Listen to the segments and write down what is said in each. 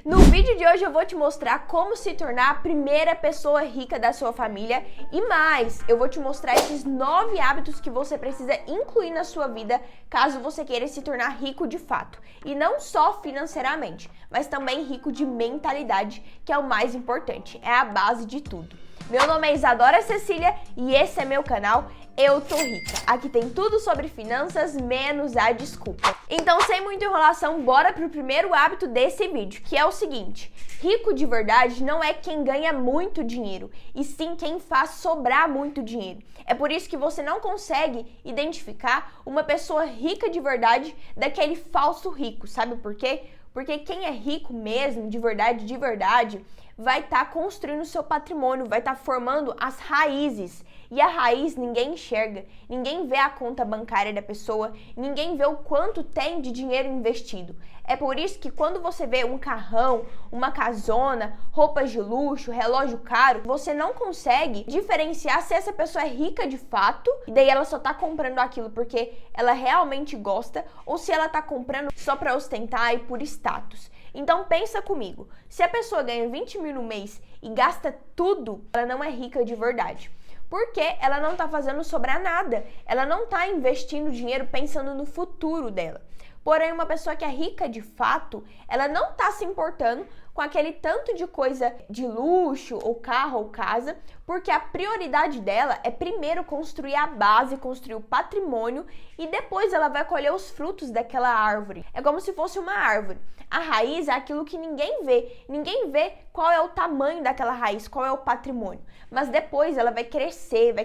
No vídeo de hoje eu vou te mostrar como se tornar a primeira pessoa rica da sua família e mais, eu vou te mostrar esses 9 hábitos que você precisa incluir na sua vida caso você queira se tornar rico de fato. E não só financeiramente, mas também rico de mentalidade, que é o mais importante, é a base de tudo. Meu nome é Isadora Cecília e esse é meu canal Eu Tô Rica. Aqui tem tudo sobre finanças, menos a desculpa. Então, sem muita enrolação, bora pro primeiro hábito desse vídeo, que é o seguinte: rico de verdade não é quem ganha muito dinheiro, e sim quem faz sobrar muito dinheiro. É por isso que você não consegue identificar uma pessoa rica de verdade daquele falso rico. Sabe por quê? Porque quem é rico mesmo, de verdade, vai estar construindo o seu patrimônio, vai estar formando as raízes. E a raiz ninguém enxerga, ninguém vê a conta bancária da pessoa, ninguém vê o quanto tem de dinheiro investido. É por isso que quando você vê um carrão, uma casona, roupas de luxo, relógio caro, você não consegue diferenciar se essa pessoa é rica de fato, e daí ela só tá comprando aquilo porque ela realmente gosta, ou se ela tá comprando só para ostentar e por status. Então pensa comigo, se a pessoa ganha 20 mil no mês e gasta tudo, ela não é rica de verdade. Porque ela não está fazendo sobrar nada, ela não está investindo dinheiro pensando no futuro dela. Porém, uma pessoa que é rica de fato, ela não está se importando com aquele tanto de coisa de luxo, ou carro, ou casa, porque a prioridade dela é primeiro construir a base, construir o patrimônio e depois ela vai colher os frutos daquela árvore. É como se fosse uma árvore. A raiz é aquilo que ninguém vê qual é o tamanho daquela raiz, qual é o patrimônio. Mas depois ela vai crescer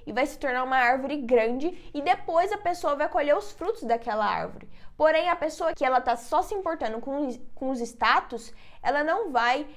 e vai se tornar uma árvore grande e depois a pessoa vai colher os frutos daquela árvore. Porém, a pessoa que ela está só se importando com os status, ela não vai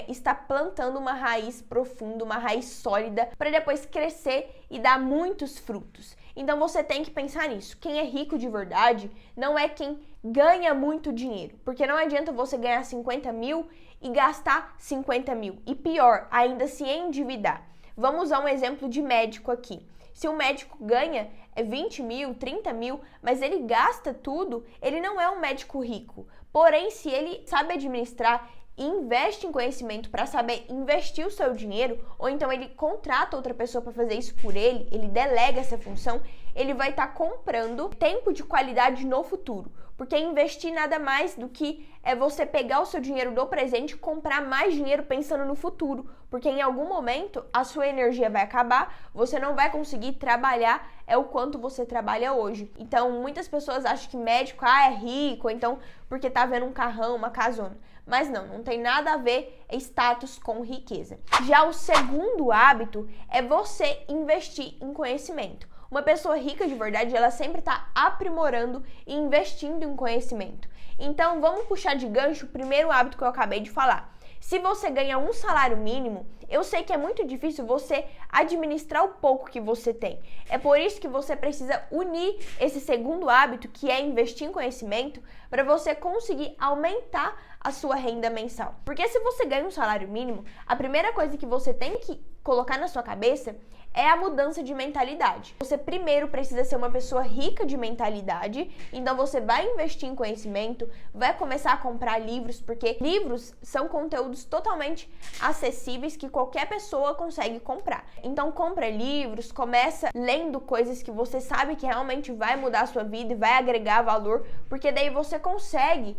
estar plantando uma raiz profunda, uma raiz sólida, para depois crescer e dar muitos frutos. Então você tem que pensar nisso. Quem é rico de verdade não é quem ganha muito dinheiro, porque não adianta você ganhar 50 mil e gastar 50 mil. E pior, ainda se endividar. Vamos usar um exemplo de médico aqui. Se o médico ganha 20 mil, 30 mil, mas ele gasta tudo, ele não é um médico rico. Porém, se ele sabe administrar e investe em conhecimento para saber investir o seu dinheiro, ou então ele contrata outra pessoa para fazer isso por ele, ele delega essa função, ele vai estar comprando tempo de qualidade no futuro. Porque investir nada mais do que você pegar o seu dinheiro do presente e comprar mais dinheiro pensando no futuro. Porque em algum momento a sua energia vai acabar, você não vai conseguir trabalhar o quanto você trabalha hoje. Então muitas pessoas acham que médico é rico, ou então porque tá vendo um carrão, uma casona. Mas não tem nada a ver status com riqueza. Já o segundo hábito é você investir em conhecimento. Uma pessoa rica de verdade, ela sempre está aprimorando e investindo em conhecimento. Então, vamos puxar de gancho o primeiro hábito que eu acabei de falar. Se você ganha um salário mínimo, eu sei que é muito difícil você administrar o pouco que você tem. É por isso que você precisa unir esse segundo hábito, que é investir em conhecimento, para você conseguir aumentar a sua renda mensal. Porque se você ganha um salário mínimo, a primeira coisa que você tem que colocar na sua cabeça é a mudança de mentalidade. Você primeiro precisa ser uma pessoa rica de mentalidade, então você vai investir em conhecimento, vai começar a comprar livros, porque livros são conteúdos totalmente acessíveis que qualquer pessoa consegue comprar. Então compra livros, começa lendo coisas que você sabe que realmente vai mudar a sua vida e vai agregar valor, porque daí você consegue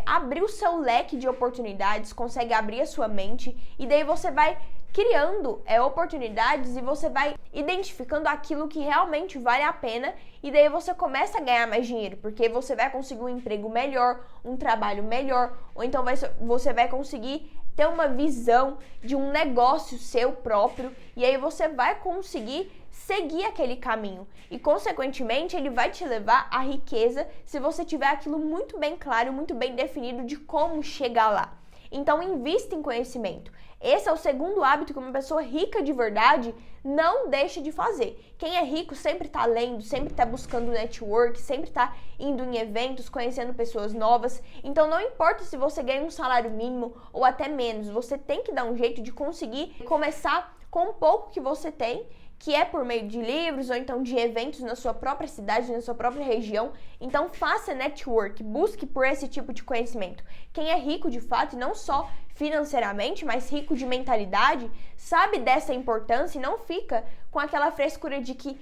abrir o seu leque de oportunidades, consegue abrir a sua mente e daí você vai criando oportunidades e você vai identificando aquilo que realmente vale a pena e daí você começa a ganhar mais dinheiro, porque você vai conseguir um emprego melhor, um trabalho melhor, ou então você vai conseguir ter uma visão de um negócio seu próprio e aí você vai conseguir seguir aquele caminho e, consequentemente, ele vai te levar à riqueza se você tiver aquilo muito bem claro, muito bem definido de como chegar lá. Então, invista em conhecimento. Esse é o segundo hábito que uma pessoa rica de verdade não deixa de fazer. Quem é rico sempre está lendo, sempre está buscando network, sempre está indo em eventos, conhecendo pessoas novas. Então, não importa se você ganha um salário mínimo ou até menos, você tem que dar um jeito de conseguir começar com o pouco que você tem, que é por meio de livros ou então de eventos na sua própria cidade, na sua própria região. Então faça network, busque por esse tipo de conhecimento. Quem é rico de fato, e não só financeiramente, mas rico de mentalidade, sabe dessa importância e não fica com aquela frescura de que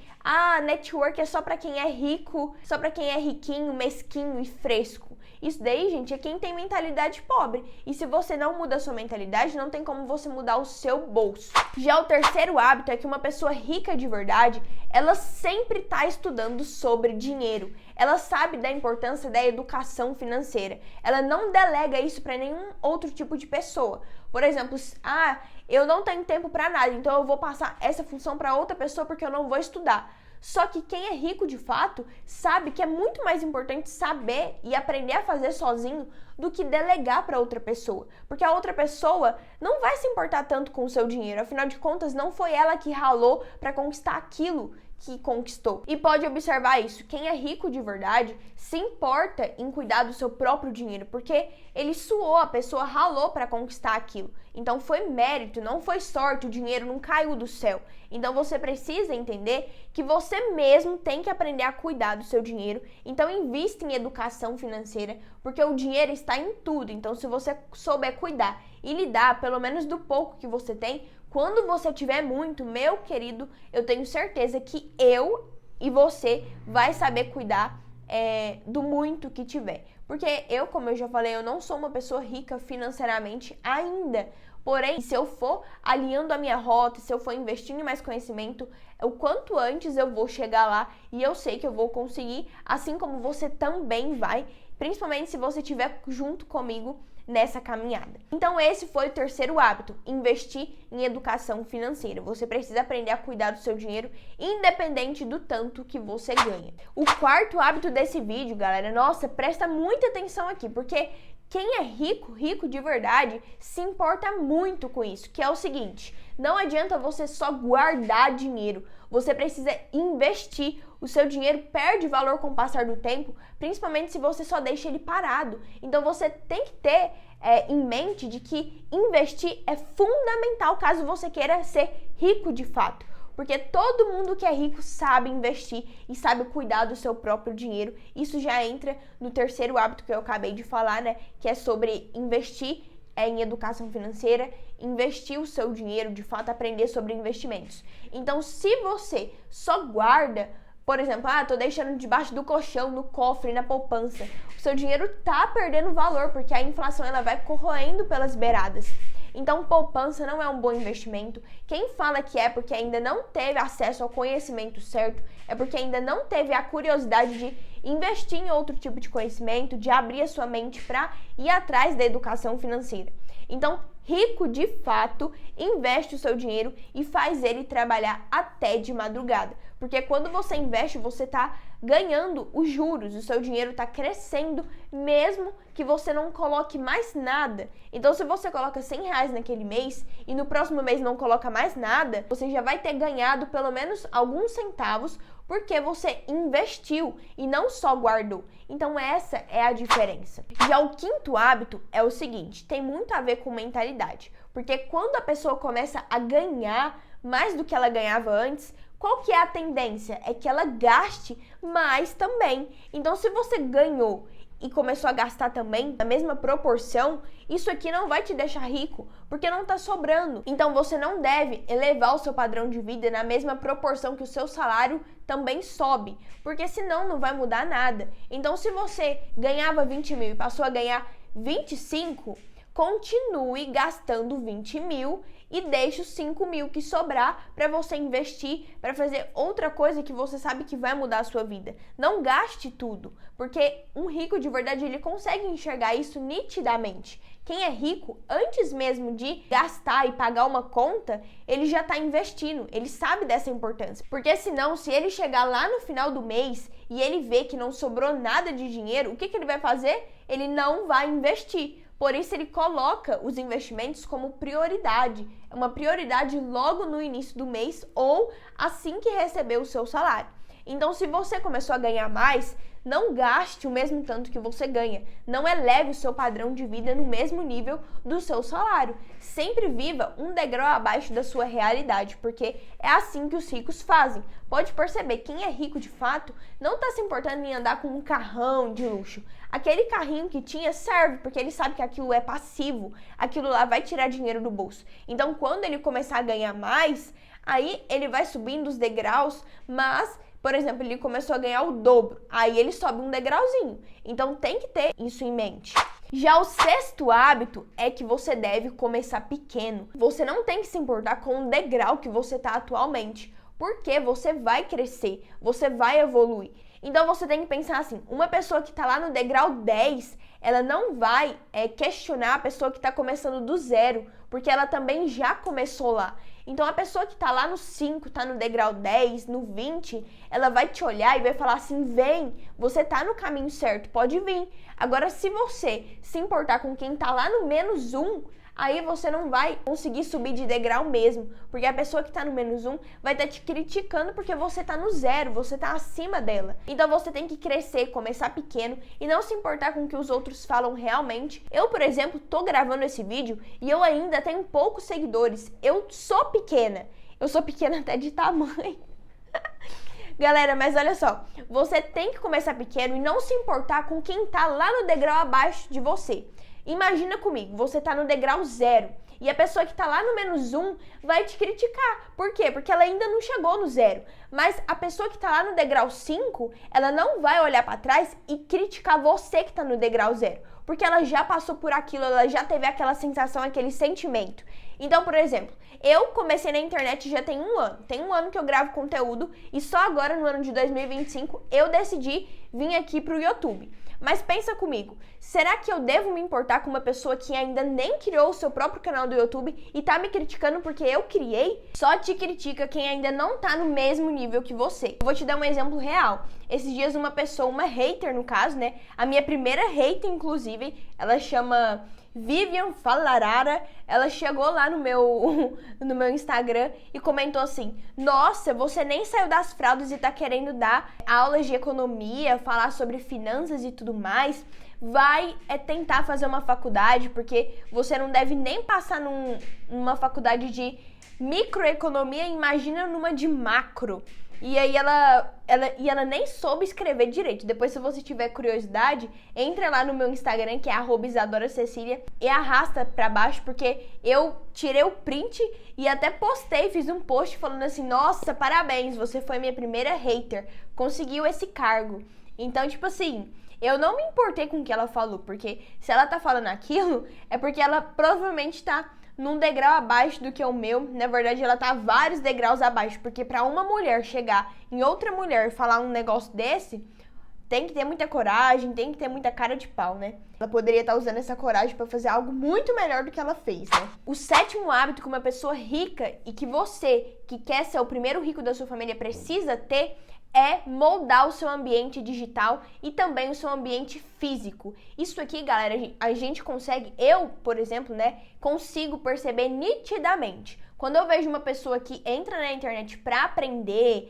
network é só para quem é rico, só para quem é riquinho, mesquinho e fresco. Isso daí, gente, é quem tem mentalidade pobre. E se você não muda a sua mentalidade, não tem como você mudar o seu bolso. Já o terceiro hábito é que uma pessoa rica de verdade, ela sempre está estudando sobre dinheiro. Ela sabe da importância da educação financeira. Ela não delega isso para nenhum outro tipo de pessoa. Por exemplo, eu não tenho tempo para nada, então eu vou passar essa função para outra pessoa porque eu não vou estudar. Só que quem é rico de fato sabe que é muito mais importante saber e aprender a fazer sozinho do que delegar para outra pessoa. Porque a outra pessoa não vai se importar tanto com o seu dinheiro. Afinal de contas, não foi ela que ralou para conquistar aquilo que conquistou. E pode observar isso, quem é rico de verdade se importa em cuidar do seu próprio dinheiro, porque ele suou, a pessoa ralou para conquistar aquilo. Então foi mérito, não foi sorte, o dinheiro não caiu do céu. Então você precisa entender que você mesmo tem que aprender a cuidar do seu dinheiro. Então invista em educação financeira, porque o dinheiro está em tudo. Então se você souber cuidar e lidar pelo menos do pouco que você tem, quando você tiver muito, meu querido, eu tenho certeza que eu e você vai saber cuidar do muito que tiver. Porque eu, como eu já falei, eu não sou uma pessoa rica financeiramente ainda. Porém, se eu for alinhando a minha rota, se eu for investindo em mais conhecimento, o quanto antes eu vou chegar lá e eu sei que eu vou conseguir, assim como você também vai, principalmente se você estiver junto comigo nessa caminhada. Então esse foi o terceiro hábito, investir em educação financeira. Você precisa aprender a cuidar do seu dinheiro, independente do tanto que você ganha. O quarto hábito desse vídeo, galera, nossa, presta muita atenção aqui, porque quem é rico, rico de verdade, se importa muito com isso, que é o seguinte: não adianta você só guardar dinheiro, você precisa investir. O seu dinheiro perde valor com o passar do tempo, principalmente se você só deixa ele parado. Então você tem que ter em mente de que investir é fundamental caso você queira ser rico de fato. Porque todo mundo que é rico sabe investir e sabe cuidar do seu próprio dinheiro. Isso já entra no terceiro hábito que eu acabei de falar, né? Que é sobre investir em educação financeira, investir o seu dinheiro, de fato, aprender sobre investimentos. Então, se você só guarda, por exemplo, tô deixando debaixo do colchão, no cofre, na poupança, o seu dinheiro tá perdendo valor, porque a inflação ela vai corroendo pelas beiradas. Então, poupança não é um bom investimento. Quem fala que é porque ainda não teve acesso ao conhecimento certo, é porque ainda não teve a curiosidade de investir em outro tipo de conhecimento, de abrir a sua mente para ir atrás da educação financeira. Então, rico de fato investe o seu dinheiro e faz ele trabalhar até de madrugada. Porque quando você investe, você está ganhando os juros, o seu dinheiro está crescendo, mesmo que você não coloque mais nada. Então, se você coloca R$100 naquele mês e no próximo mês não coloca mais nada, você já vai ter ganhado pelo menos alguns centavos porque você investiu e não só guardou. Então, essa é a diferença. Já o quinto hábito é o seguinte, tem muito a ver com mentalidade. Porque quando a pessoa começa a ganhar mais do que ela ganhava antes, qual que é a tendência? É que ela gaste mais também. Então, se você ganhou e começou a gastar também na mesma proporção, isso aqui não vai te deixar rico, porque não está sobrando. Então, você não deve elevar o seu padrão de vida na mesma proporção que o seu salário também sobe, porque senão não vai mudar nada. Então, se você ganhava 20 mil e passou a ganhar 25, continue gastando 20 mil e deixe os 5 mil que sobrar para você investir, para fazer outra coisa que você sabe que vai mudar a sua vida. Não gaste tudo, porque um rico de verdade, ele consegue enxergar isso nitidamente. Quem é rico, antes mesmo de gastar e pagar uma conta, ele já está investindo, ele sabe dessa importância. Porque senão, se ele chegar lá no final do mês e ele vê que não sobrou nada de dinheiro, o que ele vai fazer? Ele não vai investir. Por isso, ele coloca os investimentos como prioridade. É uma prioridade logo no início do mês ou assim que receber o seu salário. Então, se você começou a ganhar mais, não gaste o mesmo tanto que você ganha. Não eleve o seu padrão de vida no mesmo nível do seu salário. Sempre viva um degrau abaixo da sua realidade, porque é assim que os ricos fazem. Pode perceber, quem é rico de fato não está se importando em andar com um carrão de luxo. Aquele carrinho que tinha serve, porque ele sabe que aquilo é passivo, aquilo lá vai tirar dinheiro do bolso. Então, quando ele começar a ganhar mais, aí ele vai subindo os degraus, mas, por exemplo, ele começou a ganhar o dobro, aí ele sobe um degrauzinho. Então, tem que ter isso em mente. Já o sexto hábito é que você deve começar pequeno. Você não tem que se importar com o degrau que você está atualmente, porque você vai crescer, você vai evoluir. Então você tem que pensar assim, uma pessoa que está lá no degrau 10, ela não vai questionar a pessoa que está começando do zero, porque ela também já começou lá. Então a pessoa que está lá no 5, está no degrau 10, no 20, ela vai te olhar e vai falar assim, vem, você está no caminho certo, pode vir. Agora se você se importar com quem está lá no menos 1, aí você não vai conseguir subir de degrau mesmo, porque a pessoa que tá no menos 1 vai estar te criticando porque você tá no 0, você tá acima dela. Então você tem que crescer, começar pequeno e não se importar com o que os outros falam realmente. Eu, por exemplo, tô gravando esse vídeo e eu ainda tenho poucos seguidores. Eu sou pequena até de tamanho. Galera, mas olha só, você tem que começar pequeno e não se importar com quem tá lá no degrau abaixo de você. Imagina comigo, você tá no degrau 0 e a pessoa que tá lá no menos 1 vai te criticar. Por quê? Porque ela ainda não chegou no 0. Mas a pessoa que tá lá no degrau 5, ela não vai olhar pra trás e criticar você que tá no degrau 0. Porque ela já passou por aquilo, ela já teve aquela sensação, aquele sentimento. Então, por exemplo, eu comecei na internet já tem 1 ano. Tem 1 ano que eu gravo conteúdo e só agora, no ano de 2025, eu decidi vir aqui pro YouTube. Mas pensa comigo, será que eu devo me importar com uma pessoa que ainda nem criou o seu próprio canal do YouTube e tá me criticando porque eu criei? Só te critica quem ainda não tá no mesmo nível que você. Eu vou te dar um exemplo real. Esses dias uma pessoa, uma hater no caso, né? A minha primeira hater, inclusive, ela chama Vivian Falarara, ela chegou lá no meu Instagram e comentou assim, nossa, você nem saiu das fraldas e tá querendo dar aulas de economia, falar sobre finanças e tudo mais, vai tentar fazer uma faculdade, porque você não deve nem passar numa faculdade de microeconomia, imagina numa de macro. E aí ela nem soube escrever direito. Depois, se você tiver curiosidade, entra lá no meu Instagram, que é @IsadoraCecília, e arrasta pra baixo, porque eu tirei o print e até postei, fiz um post falando assim, nossa, parabéns, você foi minha primeira hater, conseguiu esse cargo. Então, tipo assim, eu não me importei com o que ela falou, porque se ela tá falando aquilo, é porque ela provavelmente tá num degrau abaixo do que o meu. Na verdade, ela tá vários degraus abaixo, porque pra uma mulher chegar em outra mulher e falar um negócio desse, tem que ter muita coragem, tem que ter muita cara de pau, né? Ela poderia estar usando essa coragem pra fazer algo muito melhor do que ela fez, né? O sétimo hábito que uma pessoa rica e que você, que quer ser o primeiro rico da sua família, precisa ter é moldar o seu ambiente digital e também o seu ambiente físico. Isso aqui, galera, a gente consegue, eu, por exemplo, né, consigo perceber nitidamente. Quando eu vejo uma pessoa que entra na internet para aprender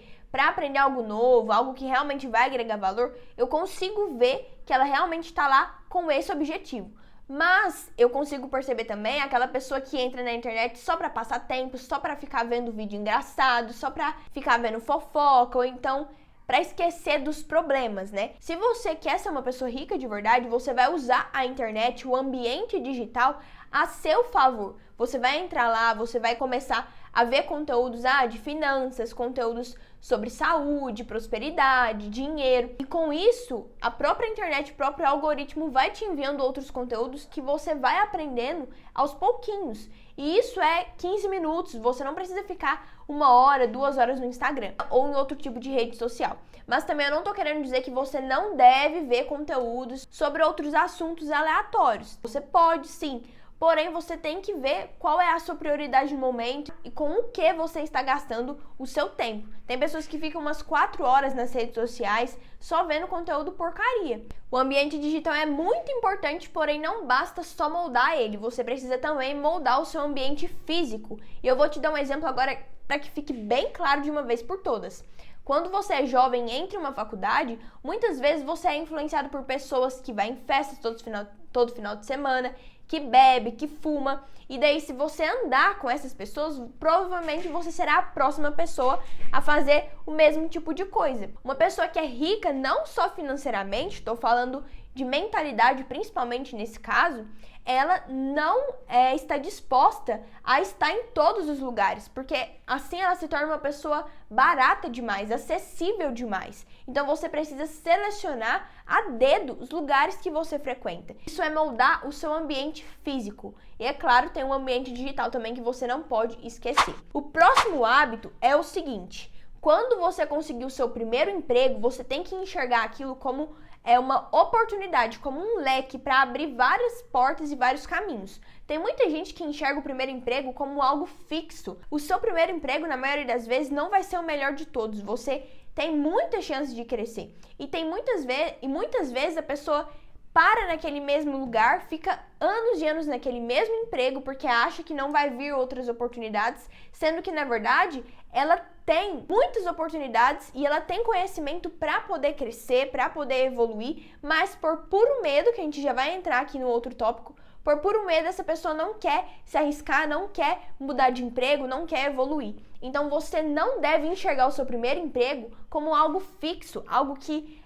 algo novo, algo que realmente vai agregar valor, eu consigo ver que ela realmente está lá com esse objetivo. Mas eu consigo perceber também aquela pessoa que entra na internet só pra passar tempo, só pra ficar vendo vídeo engraçado, só pra ficar vendo fofoca, ou então pra esquecer dos problemas, né? Se você quer ser uma pessoa rica de verdade, você vai usar a internet, o ambiente digital a seu favor. Você vai entrar lá, você vai começar a ver conteúdos de finanças, conteúdos sobre saúde, prosperidade, dinheiro. E com isso, a própria internet, o próprio algoritmo vai te enviando outros conteúdos que você vai aprendendo aos pouquinhos. E isso é 15 minutos, você não precisa ficar 1 hora, 2 horas no Instagram ou em outro tipo de rede social. Mas também eu não tô querendo dizer que você não deve ver conteúdos sobre outros assuntos aleatórios. Você pode sim, porém você tem que ver qual é a sua prioridade no momento e com o que você está gastando o seu tempo. Tem pessoas que ficam umas 4 horas nas redes sociais só vendo conteúdo porcaria. O ambiente digital é muito importante, porém não basta só moldar ele, você precisa também moldar o seu ambiente físico. E eu vou te dar um exemplo agora para que fique bem claro de uma vez por todas. Quando você é jovem e entra em uma faculdade, muitas vezes você é influenciado por pessoas que vão em festas todo final de semana, que bebe, que fuma. E daí, se você andar com essas pessoas, provavelmente você será a próxima pessoa a fazer o mesmo tipo de coisa. Uma pessoa que é rica, não só financeiramente, estou falando de mentalidade, principalmente nesse caso, ela não está disposta a estar em todos os lugares, porque assim ela se torna uma pessoa barata demais, acessível demais. Então você precisa selecionar a dedo os lugares que você frequenta. Isso é moldar o seu ambiente físico. E é claro, tem um ambiente digital também que você não pode esquecer. O próximo hábito é o seguinte: quando você conseguir o seu primeiro emprego, você tem que enxergar aquilo como uma oportunidade, como um leque para abrir várias portas e vários caminhos. Tem muita gente que enxerga o primeiro emprego como algo fixo. O seu primeiro emprego, na maioria das vezes, não vai ser o melhor de todos. Você tem muita chance de crescer. E muitas vezes a pessoa para naquele mesmo lugar, fica anos e anos naquele mesmo emprego porque acha que não vai vir outras oportunidades, sendo que na verdade ela tem muitas oportunidades e ela tem conhecimento para poder crescer, para poder evoluir, mas por puro medo, que a gente já vai entrar aqui no outro tópico, por puro medo essa pessoa não quer se arriscar, não quer mudar de emprego, não quer evoluir. Então você não deve enxergar o seu primeiro emprego como algo fixo, algo que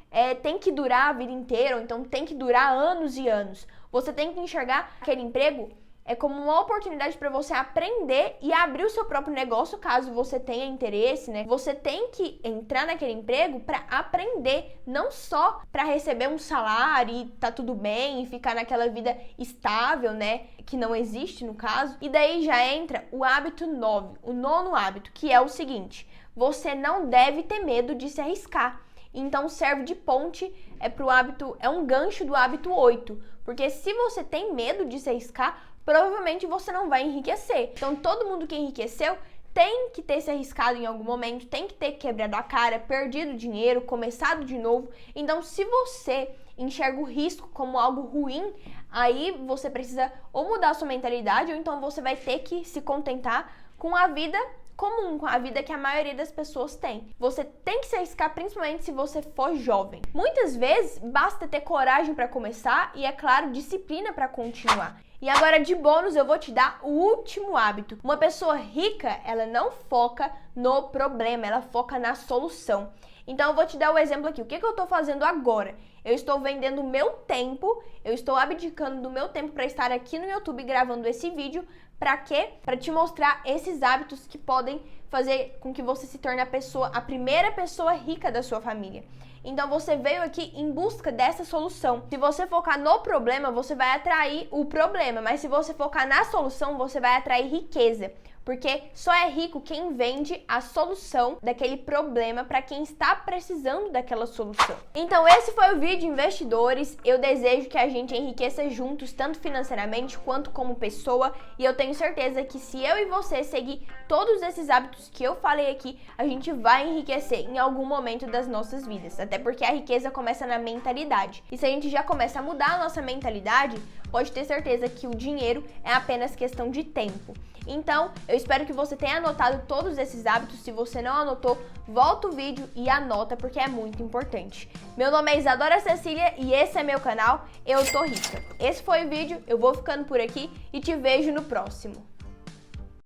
tem que durar a vida inteira, ou então tem que durar anos e anos. Você tem que enxergar aquele emprego como uma oportunidade para você aprender e abrir o seu próprio negócio, caso você tenha interesse, né? Você tem que entrar naquele emprego para aprender, não só para receber um salário e tá tudo bem e ficar naquela vida estável, né? Que não existe no caso. E daí já entra o hábito 9, o nono hábito, que é o seguinte: você não deve ter medo de se arriscar. Então serve de ponte pro hábito, é um gancho do hábito 8, porque se você tem medo de se arriscar, provavelmente você não vai enriquecer. Então todo mundo que enriqueceu tem que ter se arriscado em algum momento, tem que ter quebrado a cara, perdido dinheiro, começado de novo. Então se você enxerga o risco como algo ruim, aí você precisa ou mudar a sua mentalidade, ou então você vai ter que se contentar com a vida comum, com a vida que a maioria das pessoas tem. Você tem que se arriscar, principalmente se você for jovem. Muitas vezes basta ter coragem para começar e, é claro, disciplina para continuar. E agora, de bônus, eu vou te dar o último hábito. Uma pessoa rica, ela não foca no problema, ela foca na solução. Então eu vou te dar o exemplo aqui. O que eu estou fazendo agora? Eu estou vendendo o meu tempo, eu estou abdicando do meu tempo para estar aqui no YouTube gravando esse vídeo. Para quê? Para te mostrar esses hábitos que podem fazer com que você se torne a primeira pessoa rica da sua família. Então você veio aqui em busca dessa solução. Se você focar no problema, você vai atrair o problema, mas se você focar na solução, você vai atrair riqueza. Porque só é rico quem vende a solução daquele problema para quem está precisando daquela solução. Então esse foi o vídeo, investidores. Eu desejo que a gente enriqueça juntos, tanto financeiramente quanto como pessoa. E eu tenho certeza que se eu e você seguir todos esses hábitos que eu falei aqui, a gente vai enriquecer em algum momento das nossas vidas. Até porque a riqueza começa na mentalidade. E se a gente já começa a mudar a nossa mentalidade, pode ter certeza que o dinheiro é apenas questão de tempo. Então, eu espero que você tenha anotado todos esses hábitos. Se você não anotou, volta o vídeo e anota, porque é muito importante. Meu nome é Isadora Cecília e esse é meu canal Eu Tô Rica. Esse foi o vídeo, eu vou ficando por aqui e te vejo no próximo.